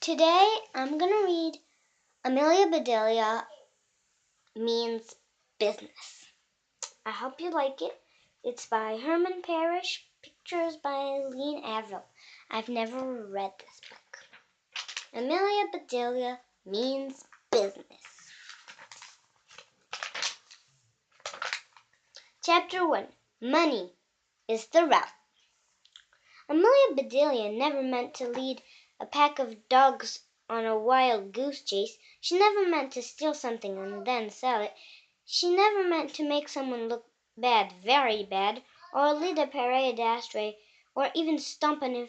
Today I'm going to read Amelia Bedelia Means Business. I hope you like it. It's by Herman Parish, pictures by Lynne Avril. I've never read this book. Amelia Bedelia Means Business. Chapter 1. Money is the route. Amelia Bedelia never meant to lead a pack of dogs on a wild goose chase. She never meant to steal something and then sell it. She never meant to make someone look bad, very bad, or lead a parade astray, or even stomp on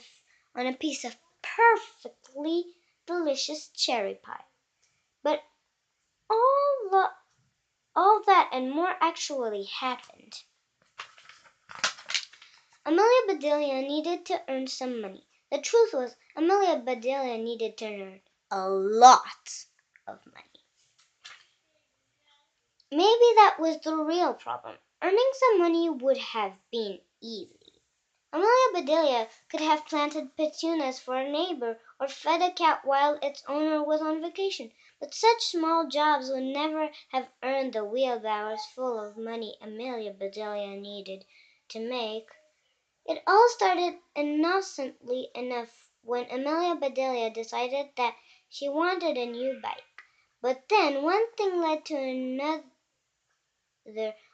a piece of perfectly delicious cherry pie. But all that and more actually happened. Amelia Bedelia needed to earn some money. The truth was, Amelia Bedelia needed to earn a lot of money. Maybe that was the real problem. Earning some money would have been easy. Amelia Bedelia could have planted petunias for a neighbor or fed a cat while its owner was on vacation. But such small jobs would never have earned the wheelbarrows full of money Amelia Bedelia needed to make. It all started innocently enough when Amelia Bedelia decided that she wanted a new bike. But then one thing led to another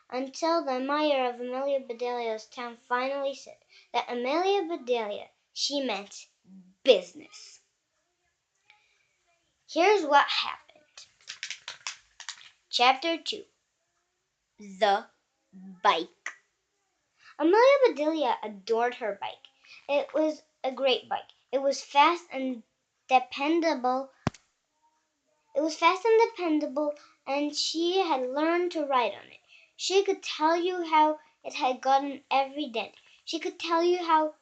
until the mayor of Amelia Bedelia's town finally said that Amelia Bedelia, she meant business. Here's what happened. Chapter 2. The Bike. Amelia Bedelia adored her bike. It was a great bike. It was fast and dependable. And she had learned to ride on it. She could tell you how it had gotten every dent. She could tell you how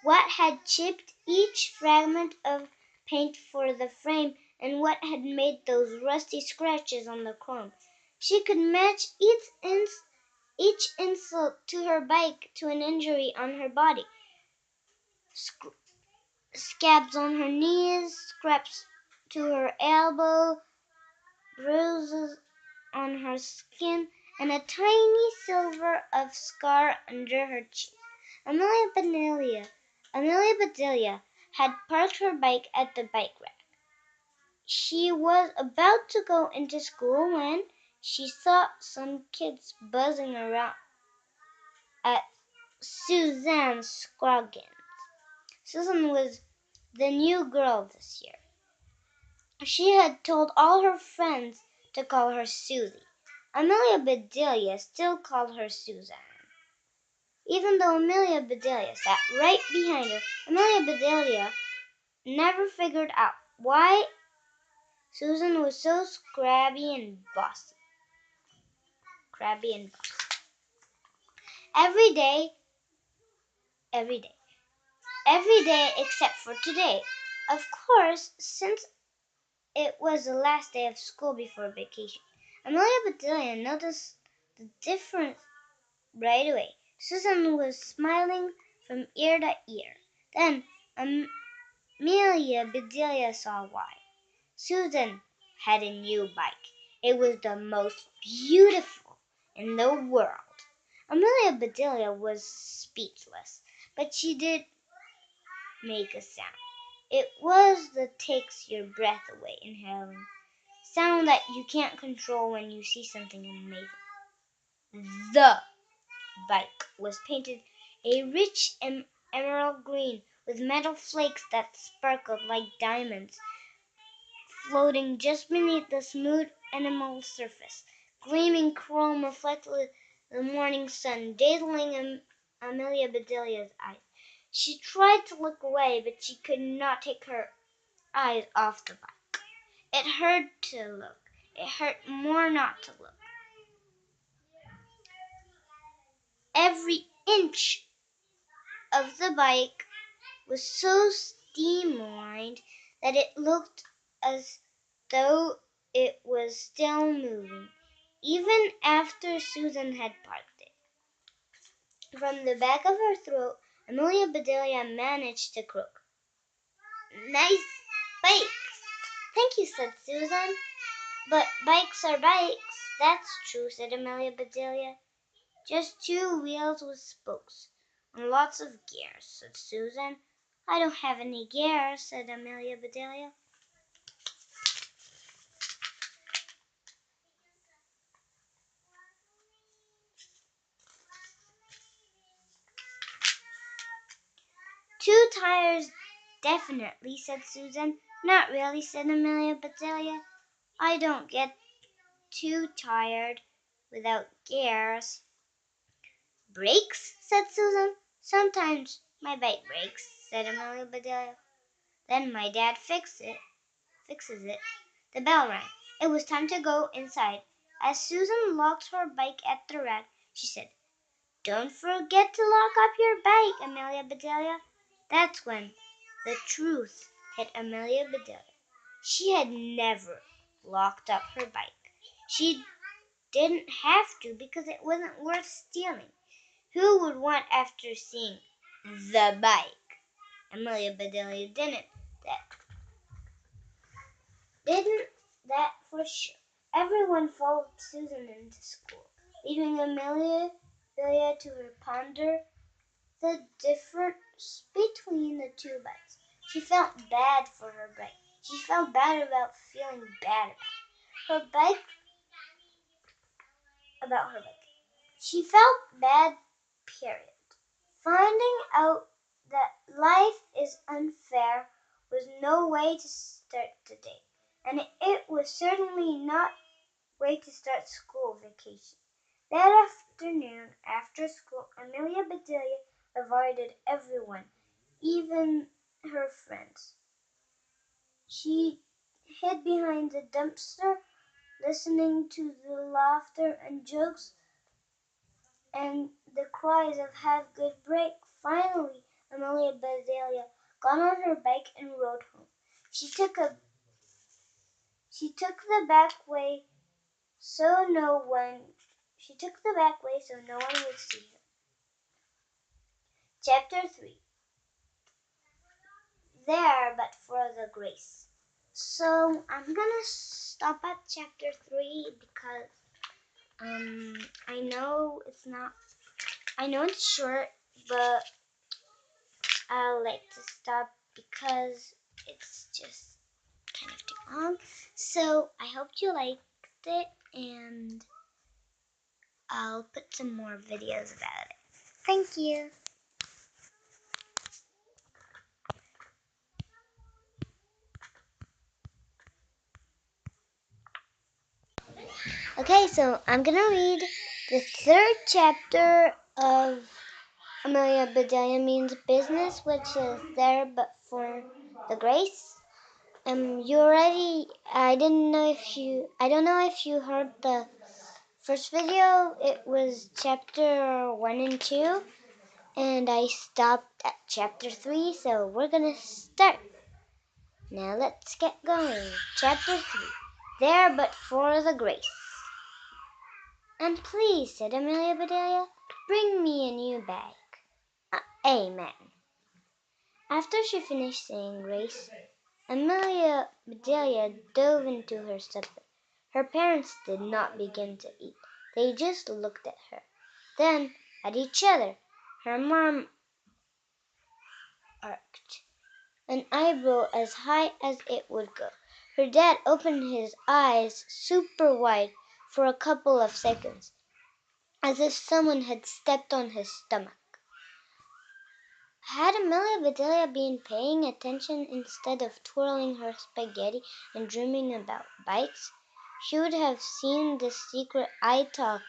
what had chipped each fragment of paint for the frame and what had made those rusty scratches on the chrome. She could match each insult to her bike to an injury on her body. Scabs on her knees, scraps to her elbow, bruises on her skin, and a tiny silver of scar under her chin. Amelia Bedelia had parked her bike at the bike rack. She was about to go into school when she saw some kids buzzing around at Susan Scroggins. Susan was the new girl this year. She had told all her friends to call her Susie. Amelia Bedelia still called her Susan. Even though Amelia Bedelia sat right behind her, Amelia Bedelia never figured out why Susan was so crabby and bossy. Every day except for today. Of course, since it was the last day of school before vacation, Amelia Bedelia noticed the difference right away. Susan was smiling from ear to ear. Then Amelia Bedelia saw why. Susan had a new bike. It was the most beautiful in the world. Amelia Bedelia was speechless, but she did make a sound. It was the takes your breath away inhaling sound that you can't control when you see something amazing. The bike was painted a rich emerald green with metal flakes that sparkled like diamonds floating just beneath the smooth enamel surface. Gleaming chrome reflected the morning sun, dazzling Amelia Bedelia's eyes. She tried to look away, but she could not take her eyes off the bike. It hurt to look. It hurt more not to look. Every inch of the bike was so streamlined that it looked as though it was still moving, even after Susan had parked it. From the back of her throat, Amelia Bedelia managed to croak. "Nice bikes!" "Thank you," said Susan. "But bikes are bikes." "That's true," said Amelia Bedelia. "Just two wheels with spokes, and lots of gears," said Susan. "I don't have any gears," said Amelia Bedelia. "Two tires, definitely," said Susan. "Not really," said Amelia Bedelia. "I don't get too tired without gears." "Brakes?" said Susan. "Sometimes my bike breaks," said Amelia Bedelia. "Then my dad fixes it." The bell rang. It was time to go inside. As Susan locked her bike at the rack, she said, "Don't forget to lock up your bike, Amelia Bedelia." That's when the truth hit Amelia Bedelia. She had never locked up her bike. She didn't have to because it wasn't worth stealing. Who would want after seeing the bike? Amelia Bedelia didn't that for sure. Everyone followed Susan into school, leaving Amelia Bedelia to her ponder the difference between the two bikes. She felt bad for her bike. She felt bad about feeling bad about her bike. She felt bad, period. Finding out that life is unfair was no way to start the day, and it was certainly not a way to start school vacation. That afternoon, after school, Amelia Bedelia avoided everyone, even her friends. She hid behind the dumpster, listening to the laughter and jokes and the cries of "Have good break." Finally, Amelia Bedelia got on her bike and rode home. She took the back way so no one would see her. Chapter 3. There but for the grace. So I'm gonna stop at chapter 3 because I know it's short, but I like to stop because it's just kind of too long. So I hope you liked it, and I'll put some more videos about it. Thank you. Okay, so I'm gonna read the third chapter of Amelia Bedelia Means Business, which is There But For the Grace. I don't know if you heard the first video. It was chapter 1 and 2, and I stopped at chapter 3, so we're gonna start. Now let's get going. Chapter 3. There But For the Grace. "And please," said Amelia Bedelia, "bring me a new bag." Amen. After she finished saying grace, Amelia Bedelia dove into her supper. Her parents did not begin to eat. They just looked at her, then at each other. Her mom arched an eyebrow as high as it would go. Her dad opened his eyes super wide for a couple of seconds, as if someone had stepped on his stomach. Had Amelia Bedelia been paying attention instead of twirling her spaghetti and dreaming about bikes, she would have seen the secret eye talk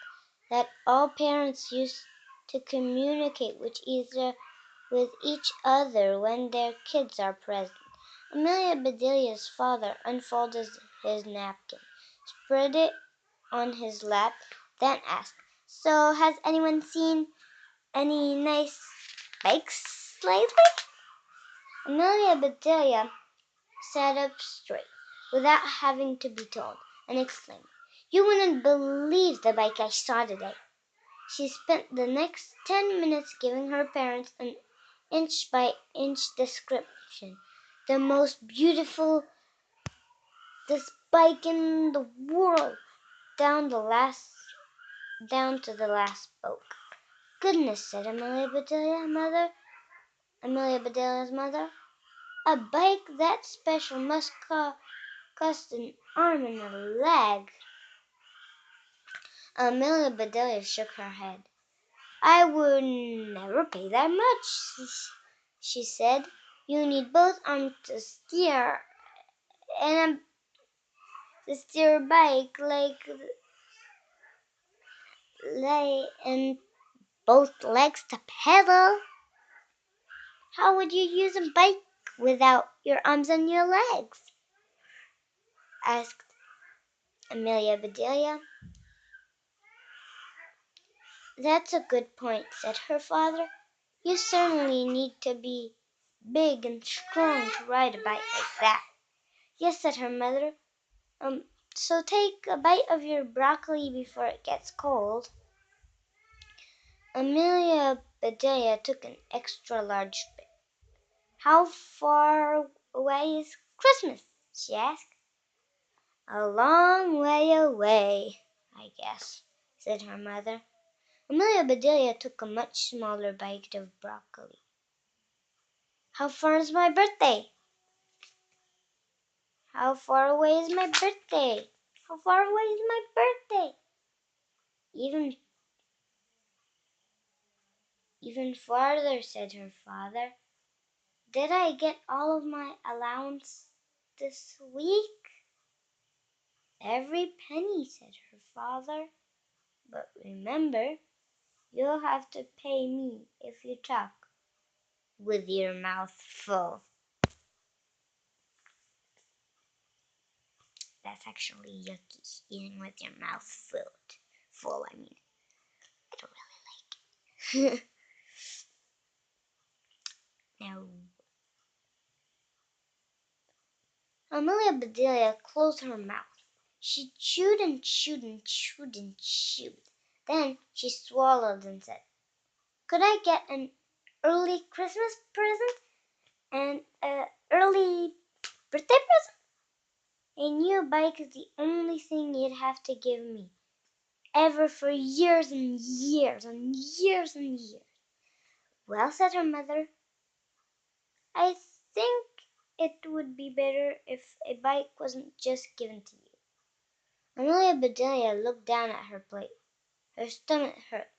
that all parents use to communicate with each other when their kids are present. Amelia Bedelia's father unfolded his napkin, spread it on his lap, then asked, "So, has anyone seen any nice bikes lately?" Amelia Bedelia sat up straight, without having to be told. and exclaimed, "You wouldn't believe the bike I saw today." She spent the next 10 minutes giving her parents an inch-by-inch description. "The most beautiful this bike in the world, down to the last spoke." "Goodness," said Amelia Bedelia's mother. "A bike that special must cost an arm and a leg." Amelia Bedelia shook her head. "I would never pay that much," she said. "You need both arms to steer, and to steer a bike and both legs to pedal." "How would you use a bike without your arms and your legs?" asked Amelia Bedelia. "That's a good point," said her father. "You certainly need to be big and strong to ride a bike like that." "Yes," said her mother. So take a bite of your broccoli before it gets cold." Amelia Bedelia took an extra large bite. "How far away is Christmas?" she asked. "A long way away, I guess," said her mother. Amelia Bedelia took a much smaller bite of broccoli. "How far is my birthday?" "How far away is my birthday? How far away is my birthday?" Even farther," said her father. "Did I get all of my allowance this week?" "Every penny," said her father. "But remember, you'll have to pay me if you talk with your mouth full." That's actually yucky, eating with your mouth full. I don't really like it. Now, Amelia Bedelia closed her mouth. She chewed and chewed and chewed and chewed. Then she swallowed and said, "Could I get an early Christmas present and an early birthday present?" "A new bike is the only thing you'd have to give me, ever, for years and years and years and years." "Well," said her mother, "I think it would be better if a bike wasn't just given to you." Amelia Bedelia looked down at her plate. Her stomach hurt.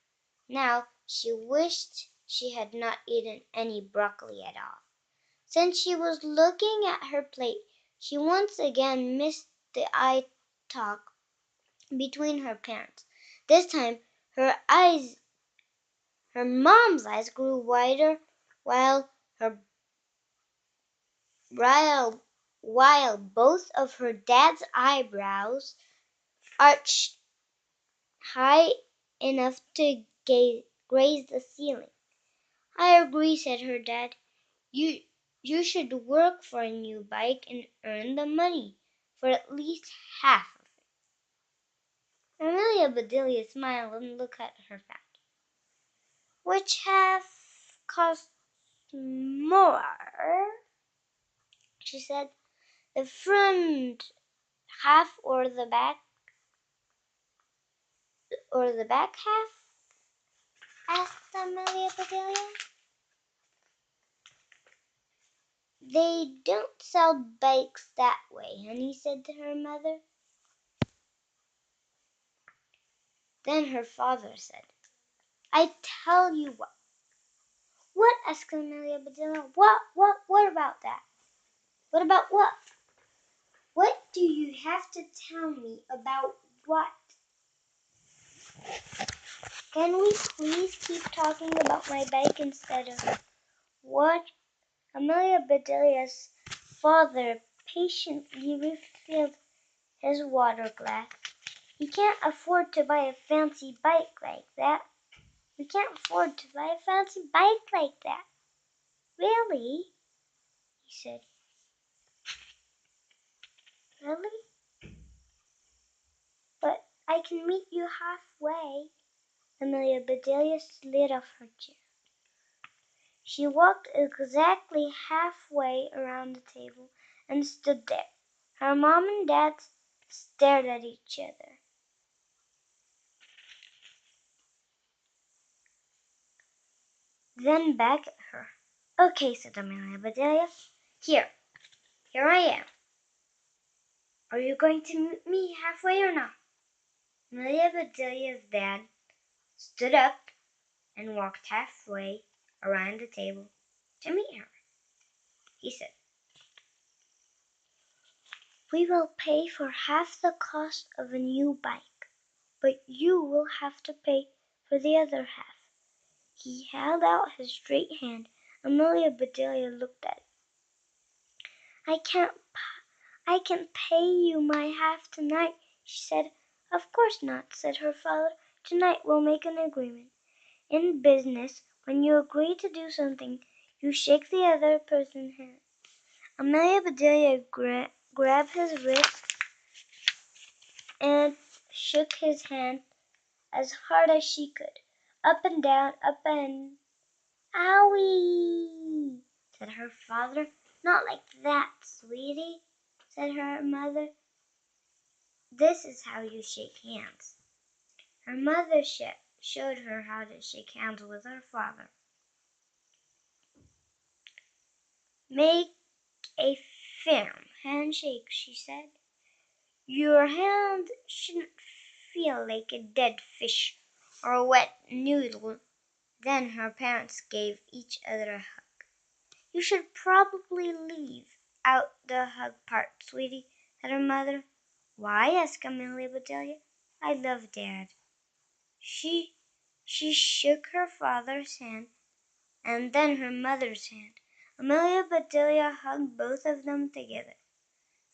Now she wished she had not eaten any broccoli at all. Since she was looking at her plate, she once again missed the eye talk between her parents. This time her mom's eyes grew wider, while both of her dad's eyebrows arched high enough to graze the ceiling. "I agree," said her dad. You should work for a new bike and earn the money for at least half of it." Amelia Bedelia smiled and looked at her family. "Which half costs more?" she said. "The front half or the back half?" asked Amelia Bedelia. "They don't sell bikes that way, honey," said her mother. Then her father said, "I tell you what." "What?" asked Amelia Bedelia. What about that?" "What about what?" "What do you have to tell me about what?" "Can we please keep talking about my bike instead of what?" Amelia Bedelia's father patiently refilled his water glass. "You can't afford to buy a fancy bike like that. We can't afford to buy a fancy bike like that." "Really?" he said. "Really?" I can meet you halfway. Amelia Bedelia slid off her chair. She walked exactly halfway around the table and stood there. Her mom and dad stared at each other. Then back at her. Okay, said Amelia Bedelia. Here I am. Are you going to meet me halfway or not? Amelia Bedelia's dad stood up and walked halfway around the table to meet her. He said, we will pay for half the cost of a new bike, but you will have to pay for the other half. He held out his straight hand. Amelia Bedelia looked at it. I can pay you my half tonight, she said. Of course not, said her father. Tonight we'll make an agreement. In business, when you agree to do something, you shake the other person's hand. Amelia Bedelia grabbed his wrist and shook his hand as hard as she could. Up and down, up and... Owie, said her father. Not like that, sweetie, said her mother. This is how you shake hands. Her mother showed her how to shake hands with her father. Make a firm handshake, she said. Your hand shouldn't feel like a dead fish or a wet noodle. Then her parents gave each other a hug. You should probably leave out the hug part, sweetie, said her mother. Why? Asked Amelia Bedelia. I love Dad. She shook her father's hand and then her mother's hand. Amelia Bedelia hugged both of them together.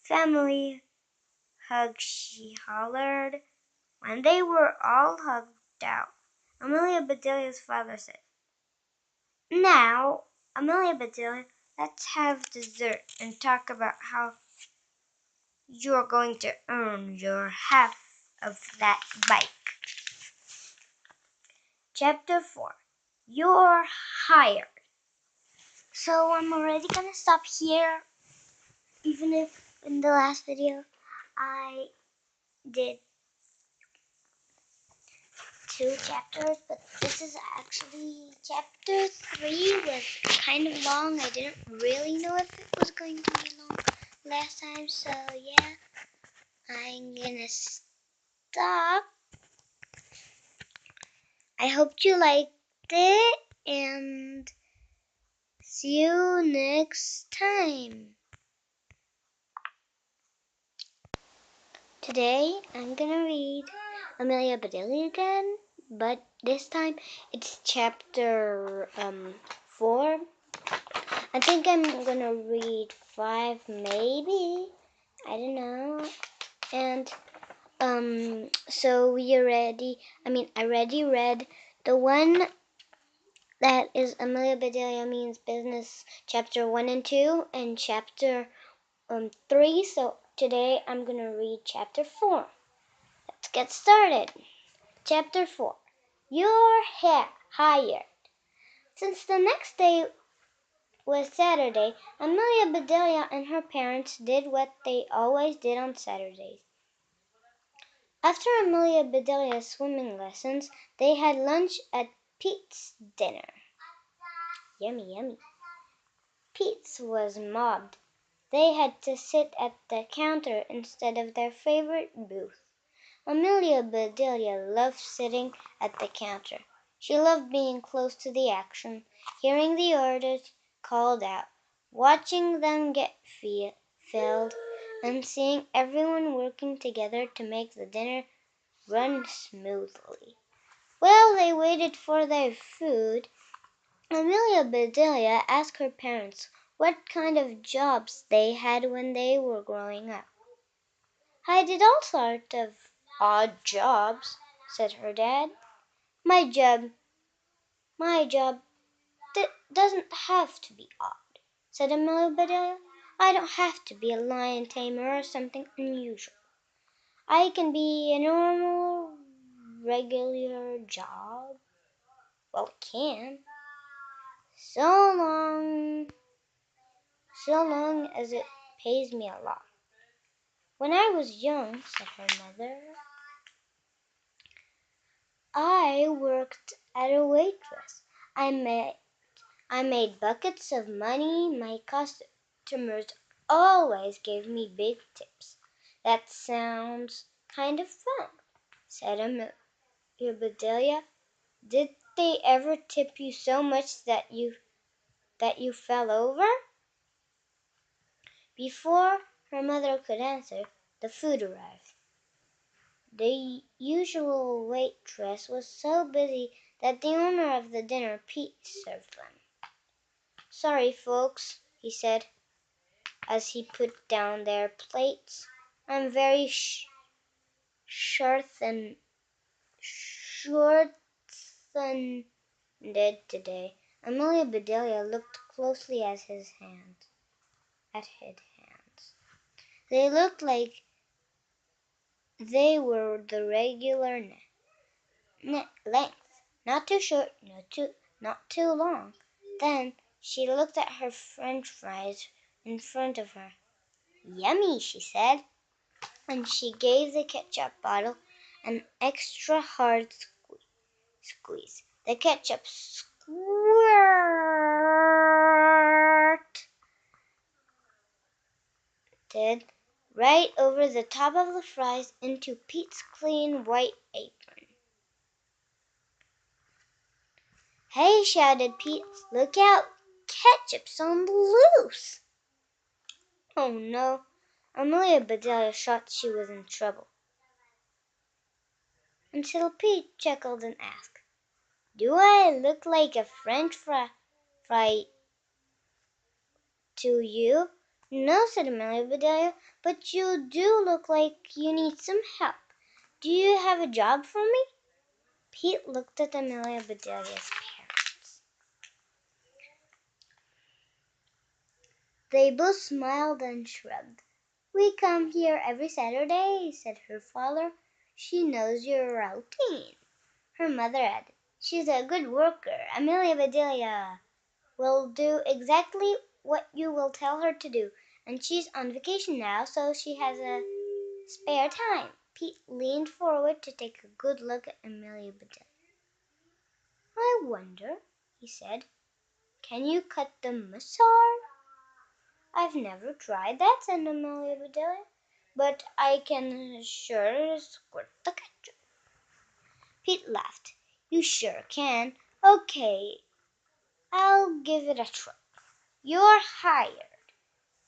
Family hug, she hollered. When they were all hugged out, Amelia Bedelia's father said, Now, Amelia Bedelia, let's have dessert and talk about how you're going to earn your half of that bike. Chapter 4. You're hired. So I'm already going to stop here, even if in the last video I did 2 chapters, but this is actually chapter 3 was kind of long. I didn't really know if it was going to be long last time, so yeah, I'm gonna stop. I hope you liked it, and see you next time. Today I'm gonna read Amelia Bedelia again, but this time it's chapter 4. I think I'm gonna read 5, maybe. I don't know. And so I already read the one that is Amelia Bedelia Means Business, chapter 1 and 2, and chapter 3. So today I'm gonna read chapter 4. Let's get started. Chapter 4. You're hired. Since the next day was Saturday, Amelia Bedelia and her parents did what they always did on Saturdays. After Amelia Bedelia's swimming lessons, they had lunch at Pete's dinner. Yummy, yummy. Pete's was mobbed. They had to sit at the counter instead of their favorite booth. Amelia Bedelia loved sitting at the counter. She loved being close to the action, hearing the orders called out, watching them get filled, and seeing everyone working together to make the dinner run smoothly. While they waited for their food, Amelia Bedelia asked her parents what kind of jobs they had when they were growing up. I did all sorts of odd jobs, said her dad. My job doesn't have to be odd, said Amelia Bedelia. I don't have to be a lion tamer or something unusual. I can be a normal, regular job. Well, it can. So long as it pays me a lot. When I was young, said her mother, I worked as a waitress. I made buckets of money. My customers always gave me big tips. That sounds kind of fun, said Amelia Bedelia. Did they ever tip you so much that you fell over? Before her mother could answer, the food arrived. The usual waitress was so busy that the owner of the dinner, Pete, served them. Sorry, folks, he said as he put down their plates. I'm very short-handed today. Amelia Bedelia looked closely at his hands. They looked like they were the regular length, not too short, not too long. Then she looked at her French fries in front of her. Yummy, she said, and she gave the ketchup bottle an extra hard squeeze. The ketchup squirted right over the top of the fries into Pete's clean white apron. Hey, shouted Pete, look out! Ketchup's on the loose! Oh no, Amelia Bedelia thought she was in trouble. Until Pete chuckled and asked, do I look like a French fry to you? No, said Amelia Bedelia, but you do look like you need some help. Do you have a job for me? Pete looked at Amelia Bedelia's parents. They both smiled and shrugged. We come here every Saturday, said her father. She knows your routine. Her mother added, she's a good worker. Amelia Bedelia will do exactly what you will tell her to do, and she's on vacation now, so she has a spare time. Pete leaned forward to take a good look at Amelia Bedelia. I wonder, he said, can you cut the mustard? I've never tried that, said Amelia Bedelia, but I can sure squirt the ketchup. Pete laughed. You sure can. Okay, I'll give it a try. You're hired.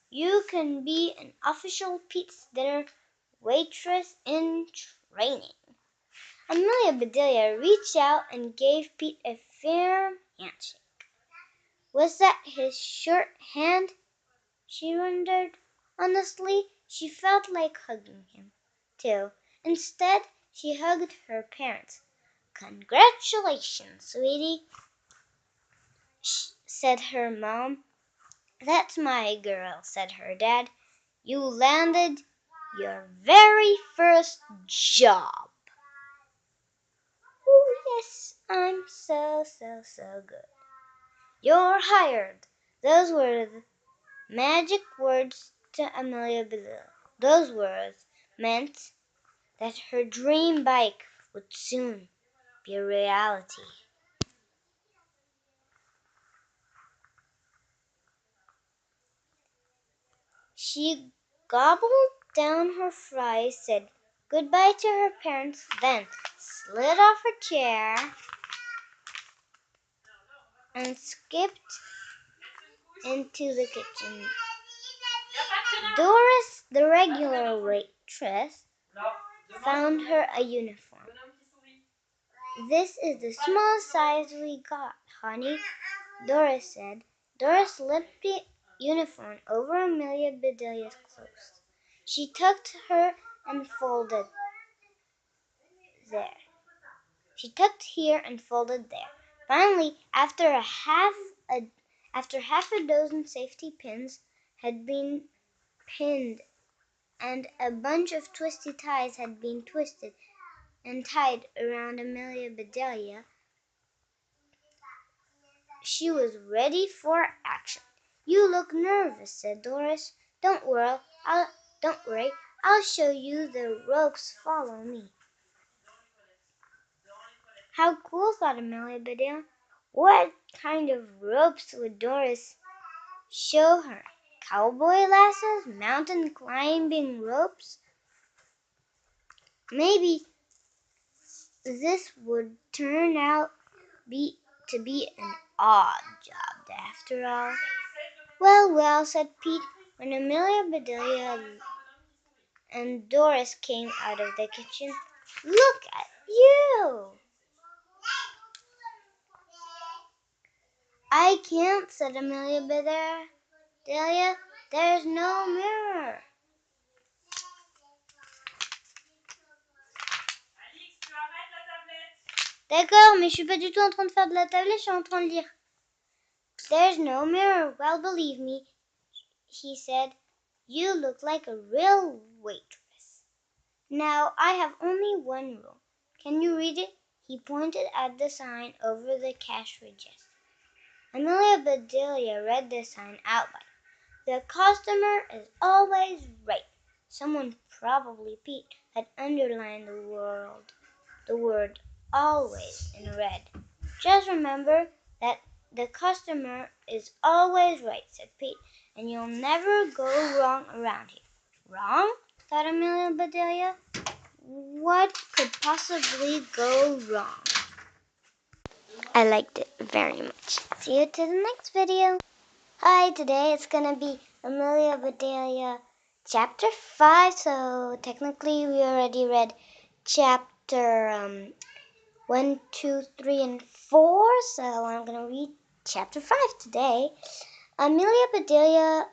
You can be an official Pete's dinner waitress in training. Amelia Bedelia reached out and gave Pete a firm handshake. Was that his short hand? She wondered. Honestly, she felt like hugging him, too. Instead, she hugged her parents. Congratulations, sweetie, said her mom. That's my girl, said her dad. You landed your very first job. Oh, yes, I'm so good. You're hired. Those were the magic words to Amelia Bedelia. Those words meant that her dream bike would soon be a reality. She gobbled down her fries, said goodbye to her parents, then slid off her chair and skipped into the kitchen. Doris, the regular waitress, found her a uniform. This is the smallest size we got, honey, Doris said. Doris slipped the uniform over Amelia Bedelia's clothes. She tucked her and folded there. She tucked here and folded there. Finally, after half a dozen safety pins had been pinned and a bunch of twisty ties had been twisted and tied around Amelia Bedelia. She was ready for action. "You look nervous," said Doris. Don't worry, I'll show you the ropes. Follow me." How cool, thought Amelia Bedelia. What kind of ropes would Doris show her? Cowboy lassos? Mountain climbing ropes? Maybe this would turn out to be an odd job after all. "Well, well," said Pete, when Amelia Bedelia and Doris came out of the kitchen. "Look at you!" "I can't," said Amelia Bedelia. "There's no mirror." "D'accord, mais je suis pas du tout en train de faire de la tablette, je suis en train de lire." "There's no mirror." "Well, believe me," he said, "you look like a real waitress. Now, I have only one rule. Can you read it?" He pointed at the sign over the cash register. Amelia Bedelia read the sign out loud. "The customer is always right." Someone, probably Pete, had underlined the word always in red. "Just remember that the customer is always right," said Pete, "and you'll never go wrong around here." "Wrong?" thought Amelia Bedelia. What could possibly go wrong? I liked it very much. See you to the next video. Hi, today it's going to be Amelia Bedelia chapter 5. So technically we already read chapter 1, 2, 3, and 4. So I'm going to read chapter 5 today. Amelia Bedelia,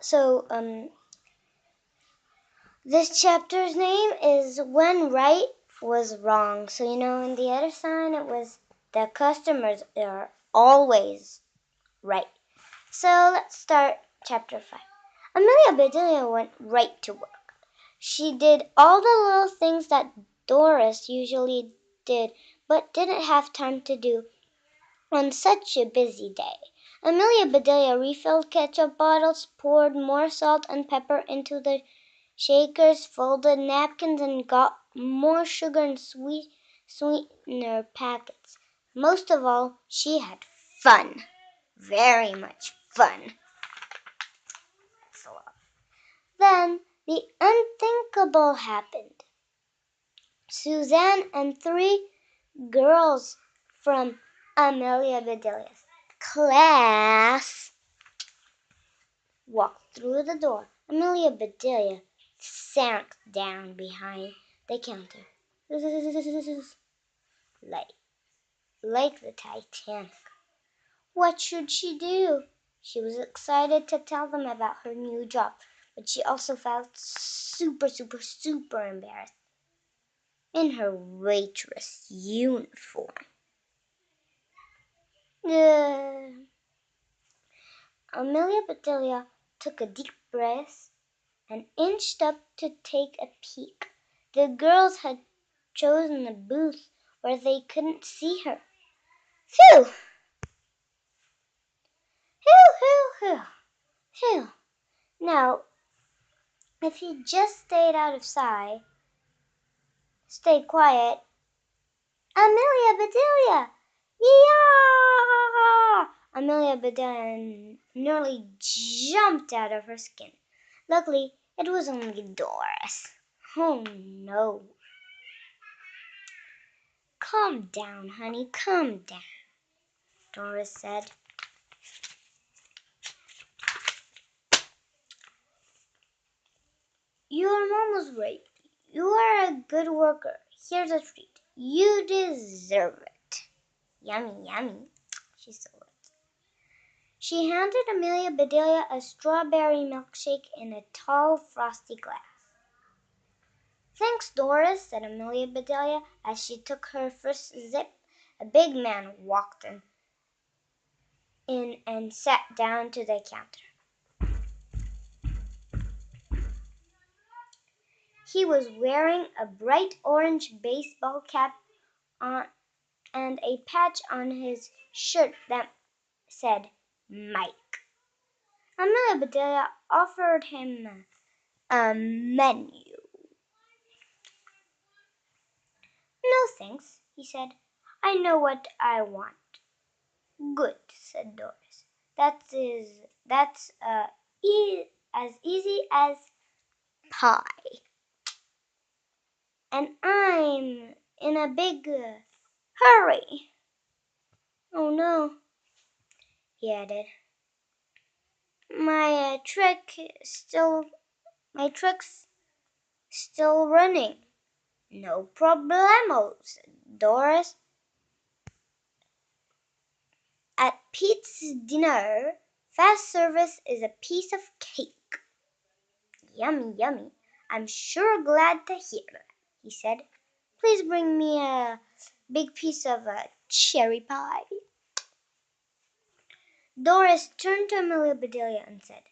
this chapter's name is When Right Was Wrong. So, in the other sign it was the customers are always right. So let's start chapter 5. Amelia Bedelia went right to work. She did all the little things that Doris usually did, but didn't have time to do on such a busy day. Amelia Bedelia refilled ketchup bottles, poured more salt and pepper into the shakers, folded napkins, and got more sugar and sweetener packets. Most of all, she had fun. Very much fun. Then the unthinkable happened. Suzanne and 3 girls from Amelia Bedelia's class walked through the door. Amelia Bedelia sank down behind the counter, like the Titanic. What should she do? She was excited to tell them about her new job, but she also felt super embarrassed in her waitress uniform. Amelia Bedelia took a deep breath and inched up to take a peek. The girls had chosen a booth where they couldn't see her. Phew! Phew! Now, if he just stayed out of sight, stayed quiet. Amelia Bedelia! Yeah! Amelia Bedelia nearly jumped out of her skin. Luckily, it was only Doris. Oh no. "Calm down, honey, calm down," Doris said. "Your mom was right. You are a good worker. Here's a treat. You deserve it." Yummy, yummy. She said. She handed Amelia Bedelia a strawberry milkshake in a tall, frosty glass. "Thanks, Doris," said Amelia Bedelia as she took her first sip. A big man walked in and sat down to the counter. He was wearing a bright orange baseball cap on and a patch on his shirt that said Mike. Amelia Bedelia offered him a menu. No thanks, he said. I know what I want. Good, said Doris. That's as easy as pie. And I'm in a big hurry. Oh no, he added. My trick's still running. No problemo, said Doris. At Pete's dinner, fast service is a piece of cake. Yummy, yummy. I'm sure glad to hear that, he said. Please bring me a big piece of cherry pie. Doris turned to Amelia Bedelia and said,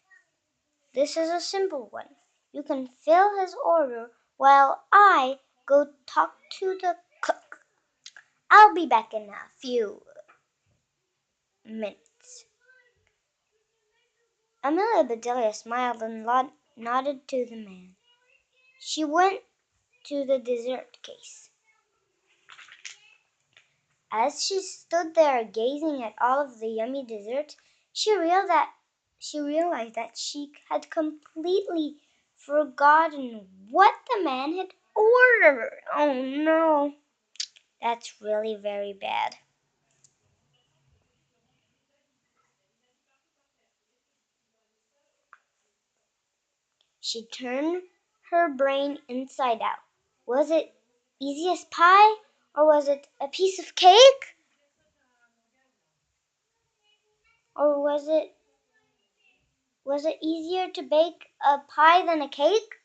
This is a simple one. You can fill his order while I go talk to the cook. I'll be back in a few minutes. Amelia Bedelia smiled and nodded to the man. She went to the dessert case. As she stood there gazing at all of the yummy desserts, she realized that she had completely forgotten what the man had ordered. Oh no, that's really very bad. She turned her brain inside out. Was it easy as pie, or was it a piece of cake? Or was it easier to bake a pie than a cake?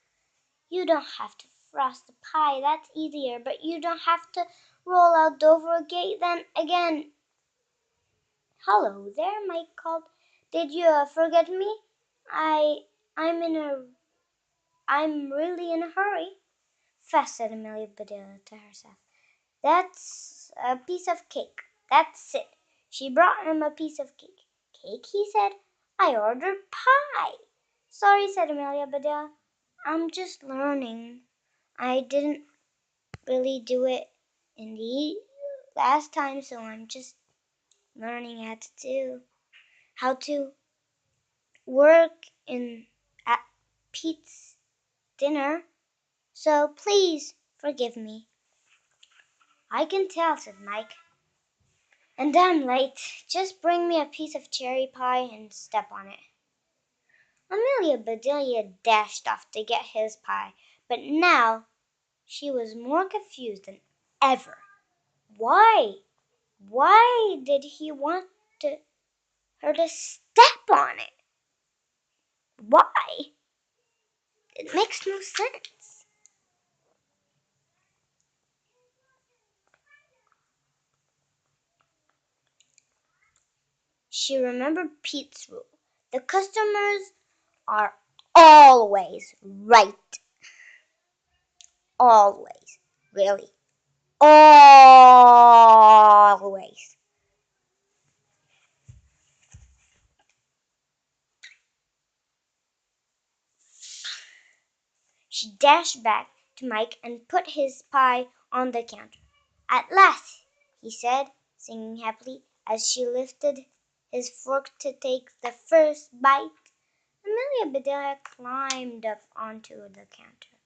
You don't have to frost a pie, that's easier, but you don't have to roll out Dover again. Hello there, Mike called. Did you forget me? I'm really in a hurry. Fast, said Amelia Bedelia to herself. That's a piece of cake. That's it. She brought him a piece of cake. Cake, he said. I ordered pie. Sorry, said Amelia Bedelia. I'm just learning. I didn't really do it in the last time, so I'm just learning how to work at Pete's dinner. So please forgive me. I can tell, said Mike. And I'm late. Just bring me a piece of cherry pie and step on it. Amelia Bedelia dashed off to get his pie, but now she was more confused than ever. Why? Why did he want her to step on it? Why? It makes no sense. She remembered Pete's rule. The customers are always right. Always. Really. Always. She dashed back to Mike and put his pie on the counter. At last, he said, singing happily, as she lifted his fork to take the first bite. Amelia Bedelia climbed up onto the counter.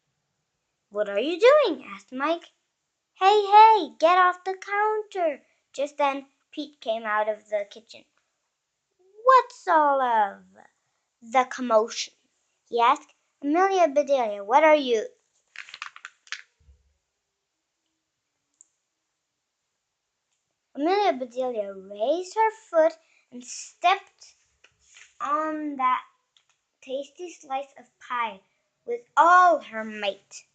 What are you doing? Asked Mike. Hey, get off the counter. Just then, Pete came out of the kitchen. What's all of the commotion? He asked. Amelia Bedelia, what are you? Amelia Bedelia raised her foot and stepped on that tasty slice of pie with all her might.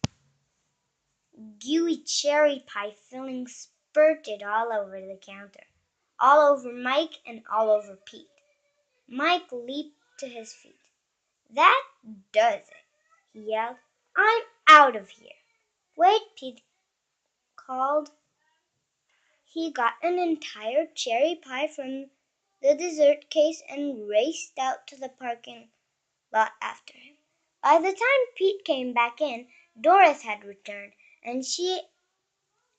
Gooey cherry pie filling spurted all over the counter, all over Mike and all over Pete. Mike leaped to his feet. That does it, he yelled. I'm out of here." "Wait," Pete called. He got an entire cherry pie from the dessert case and raced out to the parking lot after him. By the time Pete came back in, Doris had returned, and she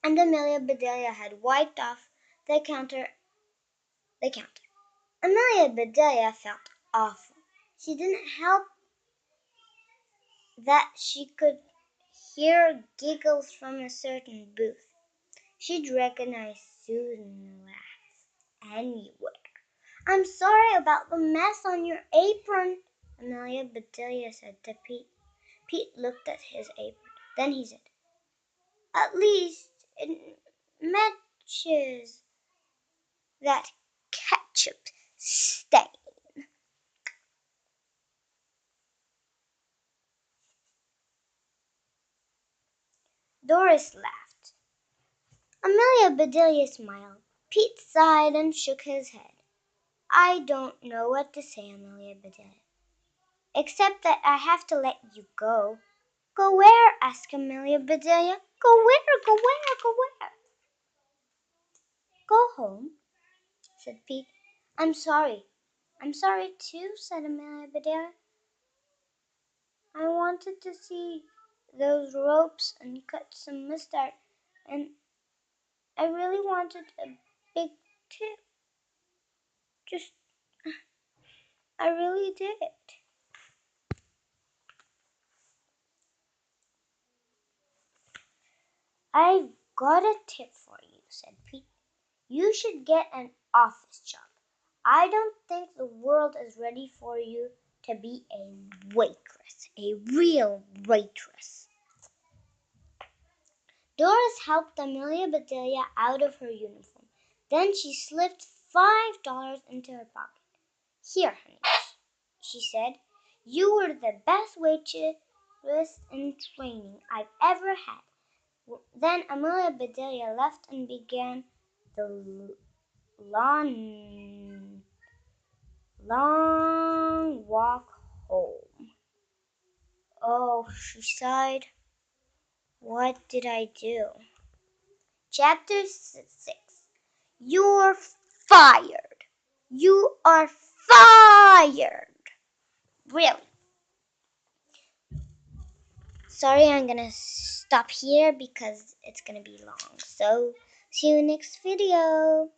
and Amelia Bedelia had wiped off the counter. Amelia Bedelia felt awful. She didn't help that she could hear giggles from a certain booth. She'd recognize Susan's laugh anywhere. "I'm sorry about the mess on your apron," Amelia Bedelia said to Pete. Pete looked at his apron. Then he said, "At least it matches that ketchup stain." Doris laughed. Amelia Bedelia smiled. Pete sighed and shook his head. "I don't know what to say, Amelia Bedelia, except that I have to let you go." "Go where?" asked Amelia Bedelia. "Go where? Go where? Go where?" "Go home," said Pete. "I'm sorry." "I'm sorry too," said Amelia Bedelia. "I wanted to see those ropes and cut some mustard, and I really wanted a big tip. Just, I really did." "I've got a tip for you," said Pete. "You should get an office job. I don't think the world is ready for you to be a waitress, a real waitress." Doris helped Amelia Bedelia out of her uniform. Then she slipped $5 into her pocket. "Here, honey," she said. "You were the best waitress in training I've ever had." Then Amelia Bedelia left and began the long walk home. "Oh," she sighed, "what did I do?" Chapter 6. You're fired. You are fired. Really. Sorry, I'm gonna stop here because it's gonna be long. So, see you next video.